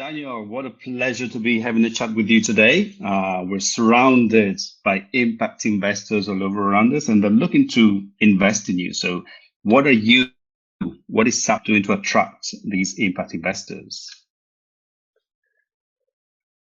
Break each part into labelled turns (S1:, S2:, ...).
S1: Daniel, what a pleasure to be having a chat with you today. We're surrounded by impact investors all over around us, and they're looking to invest in you. So, what are you? What is SAP doing to attract these impact investors?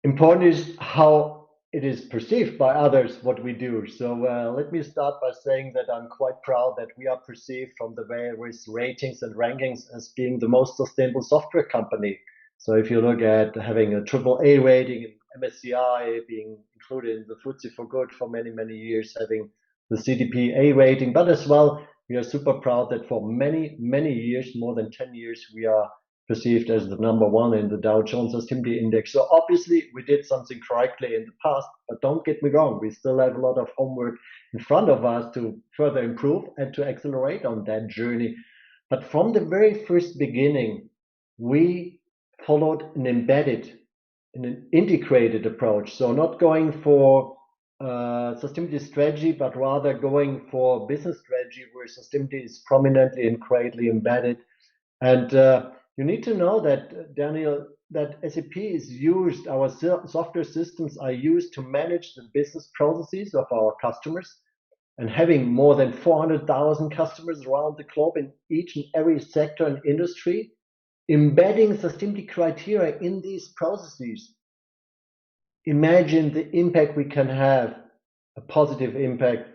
S2: Important is how it is perceived by others what we do. So let me start by saying that I'm quite proud that we are perceived from the various ratings and rankings as being the most sustainable software company. So if you look at having a AAA rating in MSCI, being included in the FTSE for Good for many, many years, having the CDP A rating, but as well, we are super proud that for many, many years, more than 10 years, we are perceived as the #1 in the Dow Jones Sustainability Index. So obviously we did something correctly in the past, but don't get me wrong, we still have a lot of homework in front of us to further improve and to accelerate on that journey. But from the very first beginning, we followed an integrated approach. So not going for sustainability strategy, but rather going for business strategy where sustainability is prominently and greatly embedded. And you need to know that, Daniel, that SAP is used, our software systems are used to manage the business processes of our customers. And having more than 400,000 customers around the globe in each and every sector and industry, embedding sustainability criteria in these processes. Imagine the impact we can have, a positive impact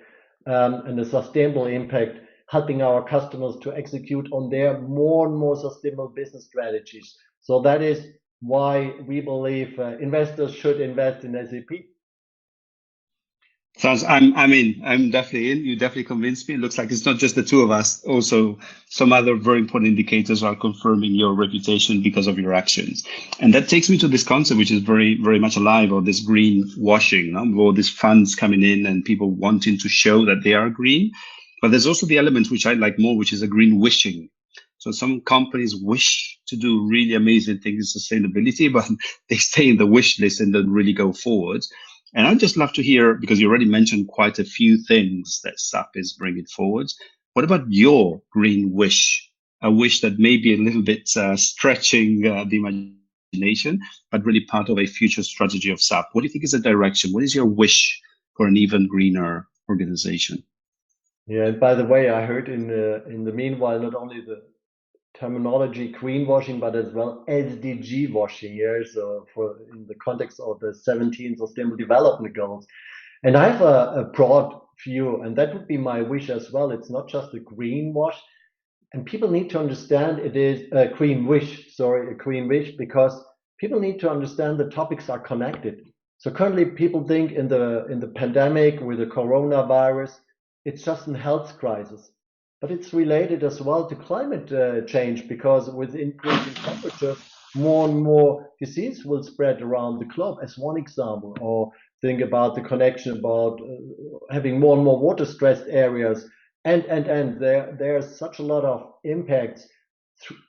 S2: and a sustainable impact, helping our customers to execute on their more and more sustainable business strategies. So that is why we believe investors should invest in SAP.
S1: I'm definitely in. You definitely convinced me. It looks like it's not just the two of us. Also, some other very important indicators are confirming your reputation because of your actions. And that takes me to this concept, which is very, very much alive, of this green washing, all these funds coming in and people wanting to show that they are green. But there's also the element which I like more, which is a green wishing. So some companies wish to do really amazing things in sustainability, but they stay in the wish list and don't really go forward. And I'd just love to hear, because you already mentioned quite a few things that SAP is bringing forward. What about your green wish? A wish that may be a little bit stretching the imagination, but really part of a future strategy of SAP. What do you think is the direction? What is your wish for an even greener organization?
S2: Yeah, and by the way, I heard in the meanwhile not only the terminology greenwashing, but as well SDG washing. Yeah, so for in the context of the 17 Sustainable Development Goals, and I have a broad view, and that would be my wish as well. It's not just a green wash, and people need to understand it is a green wish. Sorry, a green wish, because people need to understand the topics are connected. So currently, people think in the pandemic with the coronavirus, it's just a health crisis, but it's related as well to climate change, because with increasing temperatures, more and more disease will spread around the globe, as one example. Or think about the connection about having more and more water stressed areas, and there's such a lot of impacts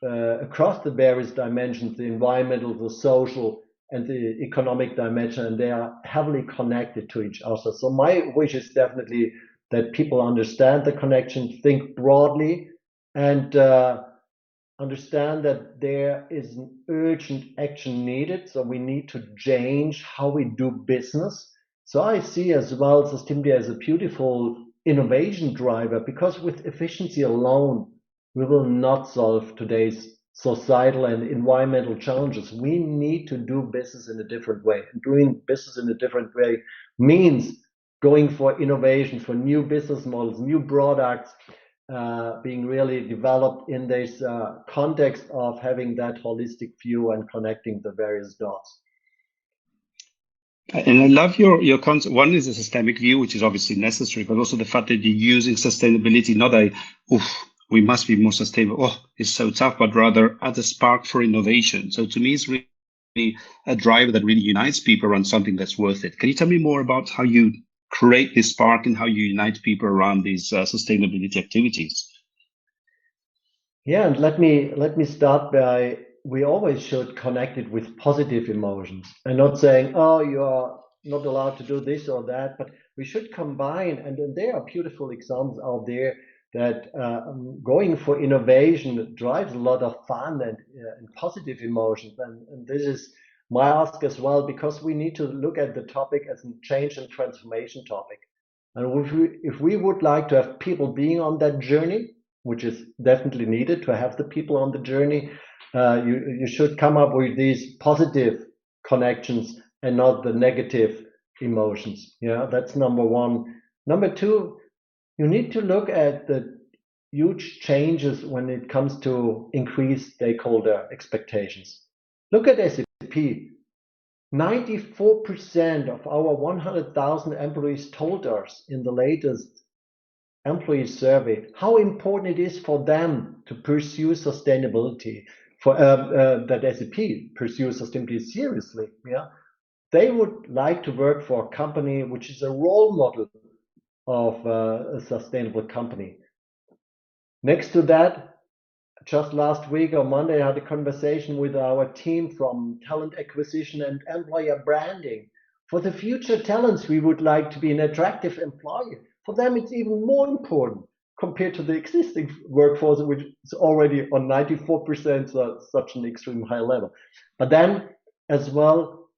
S2: across the various dimensions, the environmental, the social, and the economic dimension, and they are heavily connected to each other. So my wish is definitely that people understand the connection, think broadly, and understand that there is an urgent action needed. So we need to change how we do business. So I see as well sustainability as a beautiful innovation driver, because with efficiency alone, we will not solve today's societal and environmental challenges. We need to do business in a different way. And doing business in a different way means going for innovation, for new business models, new products, being really developed in this context of having that holistic view and connecting the various dots.
S1: And I love your concept. One is a systemic view, which is obviously necessary, but also the fact that you're using sustainability, not we must be more sustainable, it's so tough, but rather as a spark for innovation. So to me, it's really a driver that really unites people around something that's worth it. Can you tell me more about how you create this spark and how you unite people around these sustainability activities?
S2: Yeah, and let me start by, we always should connect it with positive emotions and not saying, oh, you are not allowed to do this or that, but we should combine, and there are beautiful examples out there that going for innovation drives a lot of fun and positive emotions, and this is my ask as well, because we need to look at the topic as a change and transformation topic. And if we would like to have people being on that journey, which is definitely needed to have the people on the journey, you should come up with these positive connections and not the negative emotions. Yeah, that's number one. Number two, you need to look at the huge changes when it comes to increased stakeholder expectations. Look at SAP. 94% of our 100,000 employees told us in the latest employee survey how important it is for them to pursue sustainability, for that SAP pursues sustainability seriously. Yeah, they would like to work for a company which is a role model of a sustainable company. Next to that, just last week on Monday, I had a conversation with our team from talent acquisition and employer branding. For the future talents, we would like to be an attractive employer. For them, it's even more important compared to the existing workforce, which is already on 94%, so such an extreme high level. But then, as well,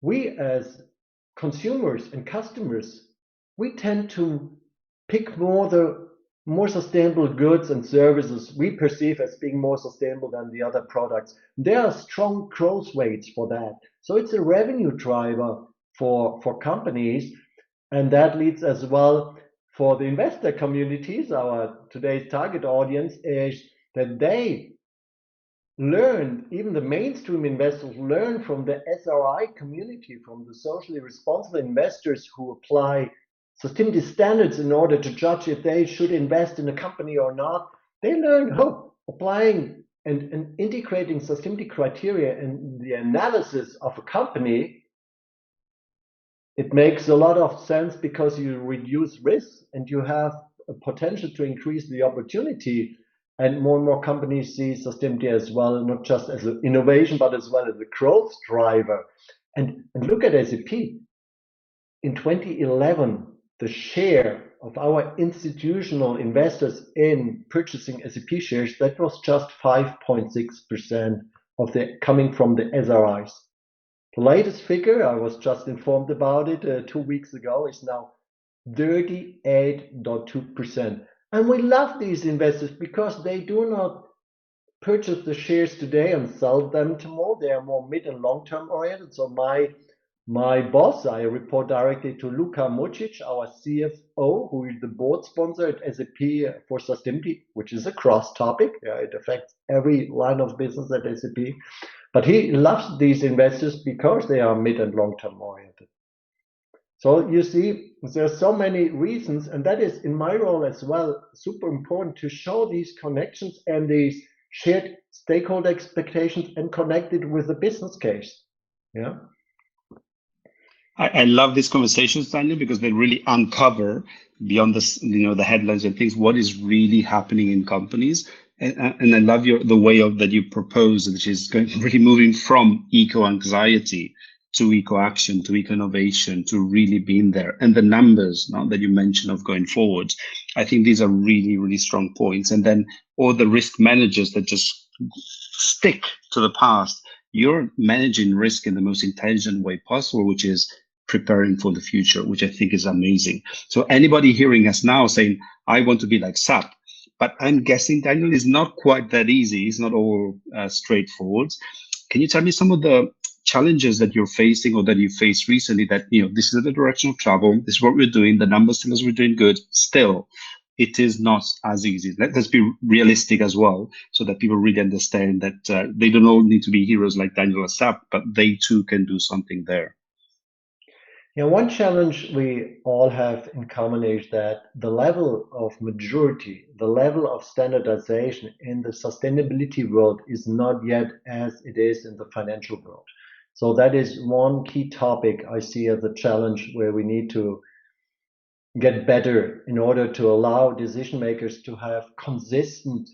S2: we as consumers and customers, we tend to pick more sustainable goods and services we perceive as being more sustainable than the other products. There are strong growth rates for that. So it's a revenue driver for companies. And that leads as well for the investor communities, our today's target audience, is that they learn, even the mainstream investors learn from the SRI community, from the socially responsible investors who apply sustainability standards in order to judge if they should invest in a company or not. They learn how applying and integrating sustainability criteria in the analysis of a company. It makes a lot of sense because you reduce risk and you have a potential to increase the opportunity. And more companies see sustainability as well, not just as an innovation, but as well as a growth driver. And look at SAP. In 2011, the share of our institutional investors in purchasing SAP shares, that was just 5.6% of the coming from the SRIs. The latest figure, I was just informed about it 2 weeks ago, is now 38.2%. And we love these investors because they do not purchase the shares today and sell them tomorrow. They are more mid and long-term oriented. So my boss, I report directly to Luka Mucic, our CFO, who is the board sponsor at SAP for sustainability, which is a cross topic. It affects every line of business at SAP. But he loves these investors because they are mid and long-term oriented. So you see, there's so many reasons, and that is in my role as well, super important to show these connections and these shared stakeholder expectations and connect it with the business case. Yeah.
S1: I love these conversations, Daniel, because they really uncover beyond this, the headlines and things, what is really happening in companies. And I love the way that you propose, which is really moving from eco-anxiety to eco-action, to eco-innovation, to really being there. And the numbers that you mentioned of going forward, I think these are really, really strong points. And then all the risk managers that just stick to the past, you're managing risk in the most intelligent way possible, which is preparing for the future, which I think is amazing. So anybody hearing us now saying, I want to be like SAP, but I'm guessing, Daniel, is not quite that easy. It's not all straightforward. Can you tell me some of the challenges that you're facing or that you faced recently that, this is the direction of travel, this is what we're doing, the numbers tell us we're doing good, still, it is not as easy. Let's be realistic as well, so that people really understand that they don't all need to be heroes like Daniel or SAP, but they too can do something there.
S2: Yeah, one challenge we all have in common is that the level of maturity, the level of standardization in the sustainability world is not yet as it is in the financial world. So that is one key topic I see as a challenge where we need to get better in order to allow decision makers to have consistent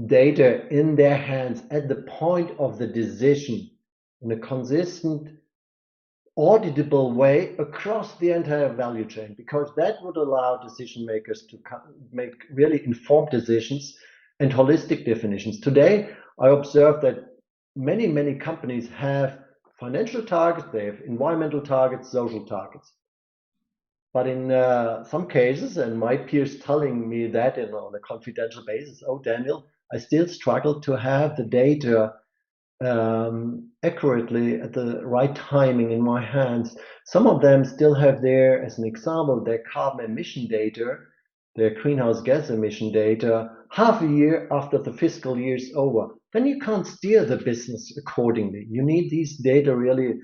S2: data in their hands at the point of the decision in a consistent, auditable way across the entire value chain, because that would allow decision makers to make really informed decisions and holistic definitions. Today, I observe that many companies have financial targets, they have environmental targets, social targets. But in some cases, and my peers telling me that on a confidential basis, oh, Daniel, I still struggle to have the data accurately at the right timing in my hands. Some of them still have their, as an example, their carbon emission data, their greenhouse gas emission data, half a year after the fiscal year is over. Then you can't steer the business accordingly. You need these data really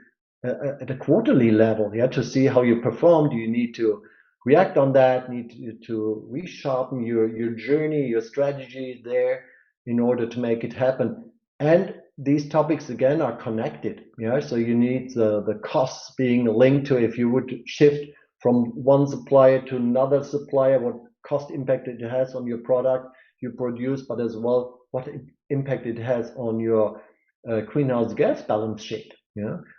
S2: at a quarterly level, to see how you performed. You need to react on that, need to resharpen your journey, your strategy there in order to make it happen. And these topics again are connected. So you need the costs being linked to, if you would shift from one supplier to another supplier, what cost impact it has on your product you produce, but as well what impact it has on your greenhouse gas balance sheet.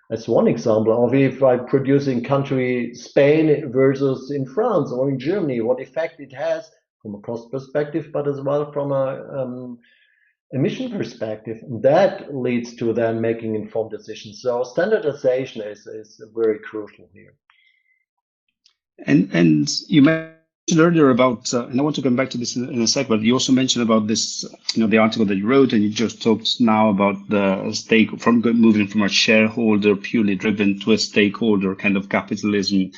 S2: That's one example. Or if I produce in country Spain versus in France or in Germany, what effect it has from a cost perspective, but as well from a emission perspective. And that leads to then making informed decisions. So standardization is very crucial here.
S1: And you mentioned earlier about, and I want to come back to this in a sec, but you also mentioned about this, the article that you wrote, and you just talked now about the moving from a shareholder purely driven to a stakeholder kind of capitalism,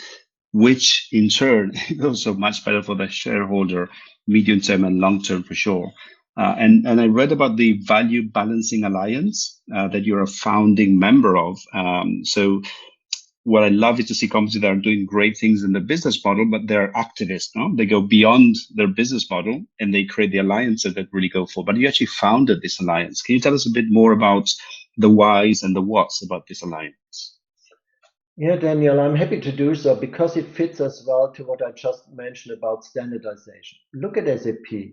S1: which in turn is also much better for the shareholder, medium term and long term for sure. And I read about the Value Balancing Alliance that you're a founding member of. So what I love is to see companies that are doing great things in the business model, but they're activists. No? They go beyond their business model and they create the alliances that really go forward. But you actually founded this alliance. Can you tell us a bit more about the whys and the whats about this alliance?
S2: Yeah, Daniel, I'm happy to do so because it fits as well to what I just mentioned about standardization. Look at SAP.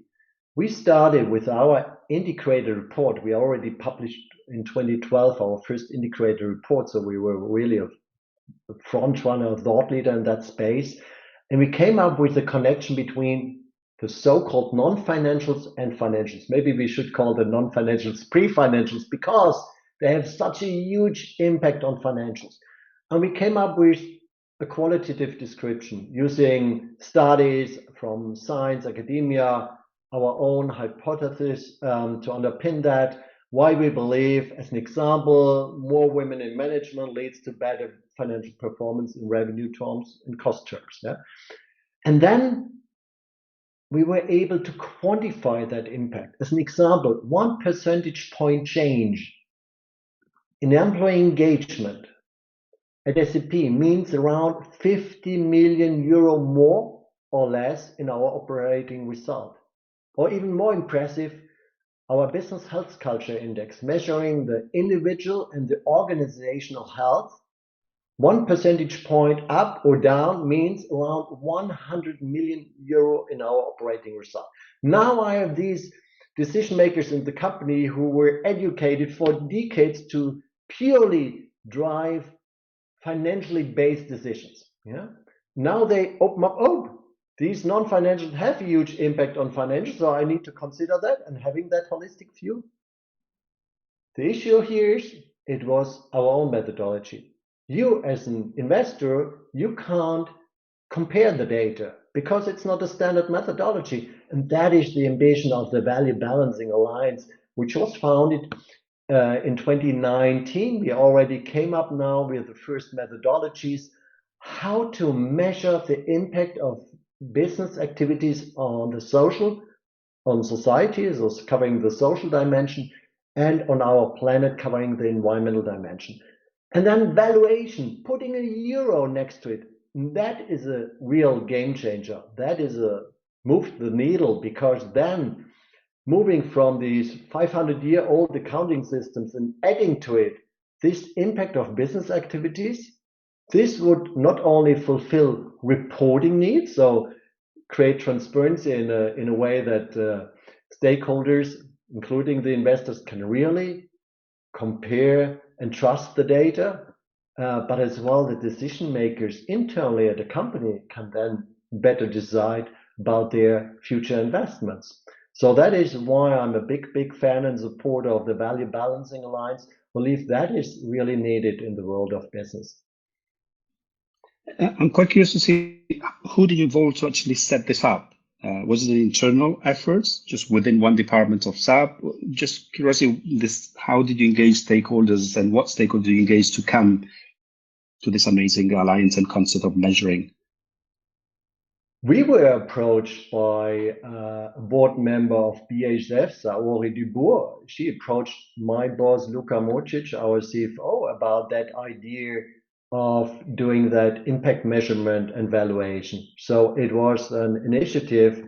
S2: We started with our integrated report. We already published in 2012 our first integrated report, so we were really a front runner, thought leader in that space. And we came up with a connection between the so-called non-financials and financials. Maybe we should call the non-financials pre-financials because they have such a huge impact on financials. And we came up with a qualitative description using studies from science, academia, our own hypothesis to underpin that, why we believe, as an example, more women in management leads to better financial performance in revenue terms and cost terms. And then we were able to quantify that impact. As an example, 1 percentage point change in employee engagement at SAP means around 50 million euro more or less in our operating result. Or even more impressive, our business health culture index, measuring the individual and the organizational health, 1 percentage point up or down means around 100 million euro in our operating result. Now I have these decision makers in the company who were educated for decades to purely drive financially based decisions. Now they open up, these non-financials have a huge impact on financials, so I need to consider that and having that holistic view. The issue here is it was our own methodology. You as an investor, you can't compare the data because it's not a standard methodology. And that is the ambition of the Value Balancing Alliance, which was founded in 2019. We already came up now with the first methodologies, how to measure the impact of business activities on the social, on society, so covering the social dimension, and on our planet, covering the environmental dimension. And then valuation, putting a euro next to it, that is a real game changer. That is a move the needle, because then moving from these 500-year-old accounting systems and adding to it this impact of business activities, this would not only fulfill reporting needs, so create transparency in a way that stakeholders, including the investors, can really compare and trust the data, but as well the decision makers internally at a company can then better decide about their future investments. So that is why I'm a big fan and supporter of the Value Balancing Alliance. Believe that is really needed in the world of business.
S1: I'm quite curious to see, who did you involve to actually set this up? Was it an internal efforts just within one department of SAP? Just curiosity, how did you engage stakeholders, and what stakeholders did you engage to come to this amazing alliance and concept of measuring?
S2: We were approached by a board member of BASF, Saori Dubourg. She approached my boss, Luka Mocic, our CFO, about that idea of doing that impact measurement and valuation. So it was an initiative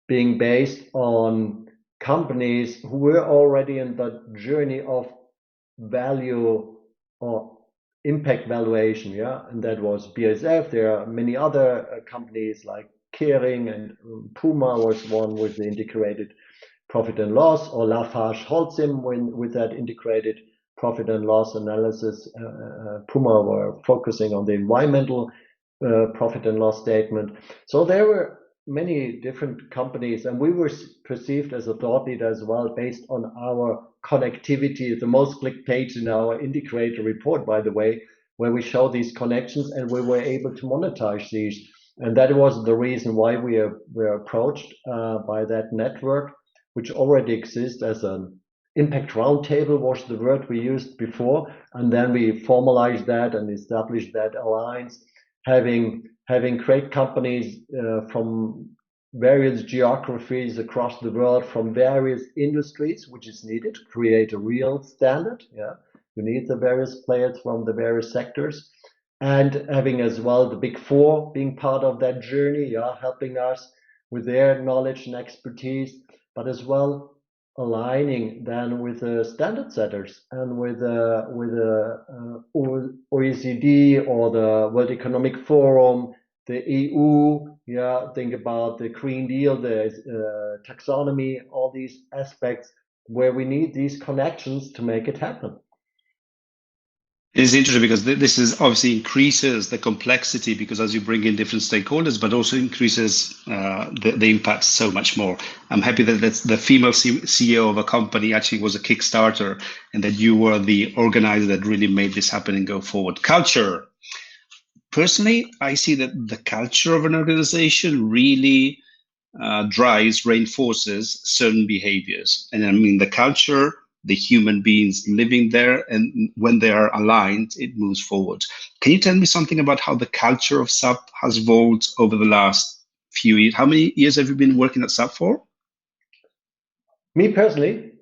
S2: being based on companies who were already in the journey of value or impact valuation, yeah, and that was BASF. There are many other companies like Kering, and Puma was one with the integrated profit and loss, or Lafarge-Holcim with that integrated profit and loss analysis. Puma were focusing on the environmental profit and loss statement. So there were many different companies, and we were perceived as a thought leader as well, based on our connectivity, the most clicked page in our integrated report, by the way, where we show these connections, and we were able to monetize these. And that was the reason why we were approached by that network, which already exists as an impact roundtable, was the word we used before. And then we formalized that and established that alliance, having great companies from various geographies across the world, from various industries, which is needed to create a real standard. Yeah, you need the various players from the various sectors, and having as well the Big Four being part of that journey, yeah, helping us with their knowledge and expertise, but as well aligning then with the standard setters and with OECD or the World Economic Forum, the EU. Yeah, think about the Green Deal, the taxonomy, all these aspects where we need these connections to make it happen.
S1: It's interesting because this is obviously increases the complexity, because as you bring in different stakeholders, but also increases the impact so much more. I'm happy that the female CEO of a company actually was a Kickstarter, and that you were the organizer that really made this happen and go forward. Culture. Personally, I see that the culture of an organization really reinforces certain behaviors. And I mean, the culture, the human beings living there, and when they are aligned, it moves forward. Can you tell me something about how the culture of SAP has evolved over the last few years? How many years have you been working at SAP for?
S2: Me personally?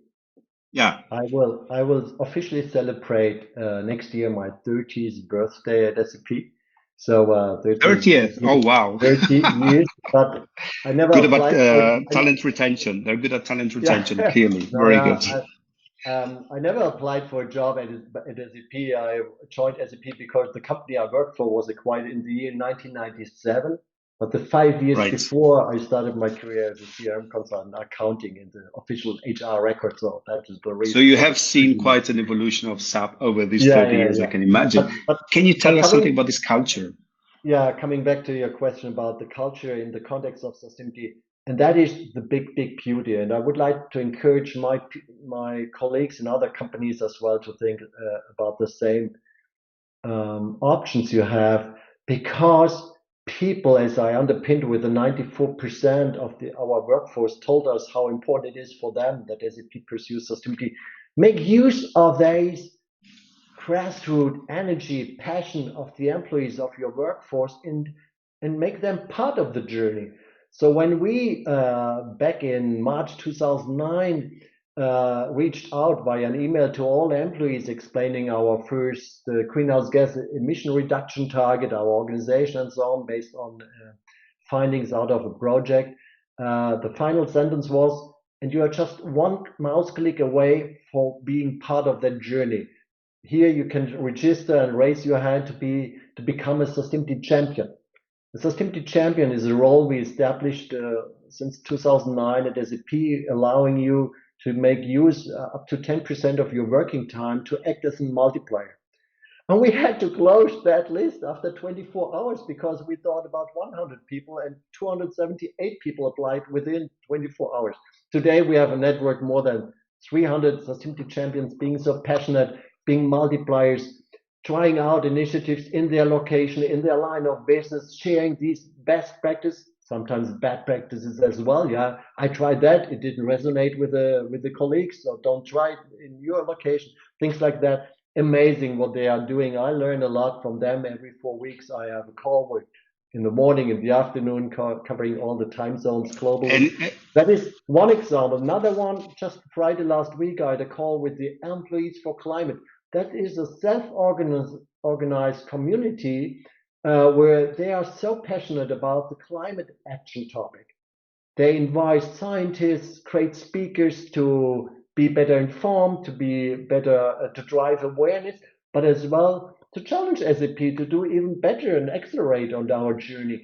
S1: Yeah.
S2: I will officially celebrate next year my 30th birthday at SAP. So
S1: 30th. Oh wow.
S2: 30 years, but I never
S1: good
S2: applied
S1: about talent retention. They're good at talent retention,
S2: yeah.
S1: clearly.
S2: No,
S1: Very
S2: yeah,
S1: good.
S2: I never applied for a job at SAP. I joined SAP because the company I worked for was acquired in the year 1997. But the 5 years before, I started my career as a CRM consultant, accounting in the official HR record. So that is the reason.
S1: So you have seen quite an evolution of SAP over these 30 years, I can imagine.
S2: But
S1: can you tell us something about this culture?
S2: Yeah, coming back to your question about the culture in the context of sustainability, and that is the big beauty. And I would like to encourage my colleagues in other companies as well to think about the same options you have, because people, as I underpinned with the 94% of our workforce, told us how important it is for them that SAP pursues sustainability. Make use of these grassroots energy, passion of the employees of your workforce, and make them part of the journey. So when we back in March 2009 reached out via an email to all employees explaining our first greenhouse gas emission reduction target, our organization, and so on, based on findings out of a project, the final sentence was, and you are just one mouse click away for being part of that journey. Here you can register and raise your hand to become a sustainability champion. The sustainability champion is a role we established since 2009 at SAP, allowing you to make use up to 10% of your working time to act as a multiplier. And we had to close that list after 24 hours because we thought about 100 people and 278 people applied within 24 hours. Today, we have a network more than 300 sustainability champions being so passionate, being multipliers, trying out initiatives in their location, in their line of business, sharing these best practices, sometimes bad practices as well. Yeah, I tried that. It didn't resonate with the colleagues, so don't try it in your location. Things like that. Amazing what they are doing. I learn a lot from them. Every 4 weeks, I have a call with in the morning, in the afternoon, covering all the time zones globally.
S1: And
S2: That is one example. Another one, just Friday last week, I had a call with the Employees for Climate. That is a self-organized community where they are so passionate about the climate action topic. They invite scientists, great speakers to be better informed, to be better, to drive awareness, but as well to challenge SAP to do even better and accelerate on our journey.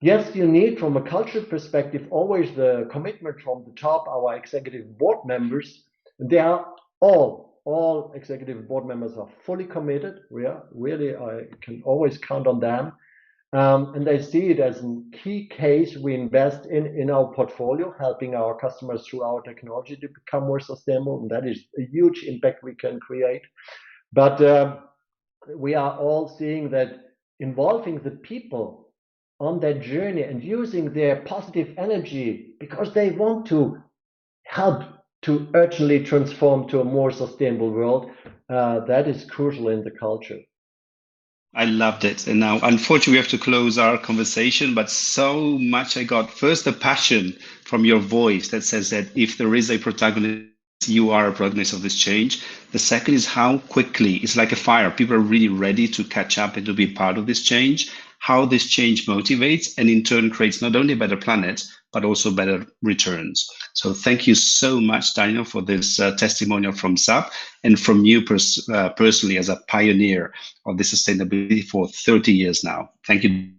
S2: Yes, you need, from a cultural perspective, always the commitment from the top, our executive board members. They are all executive board members are fully committed. We are really, I can always count on them. And they see it as a key case we invest in our portfolio, helping our customers through our technology to become more sustainable. And that is a huge impact we can create. But we are all seeing that involving the people on that journey and using their positive energy because they want to help to urgently transform to a more sustainable world, that is crucial in the culture.
S1: I loved it. And now, unfortunately, we have to close our conversation, but so much I got. First, the passion from your voice that says that if there is a protagonist, you are a protagonist of this change. The second is how quickly it's like a fire. People are really ready to catch up and to be part of this change. How this change motivates and in turn creates not only a better planet, but also better returns. So thank you so much, Daniel, for this testimonial from SAP and from you personally as a pioneer of this sustainability for 30 years now. Thank you.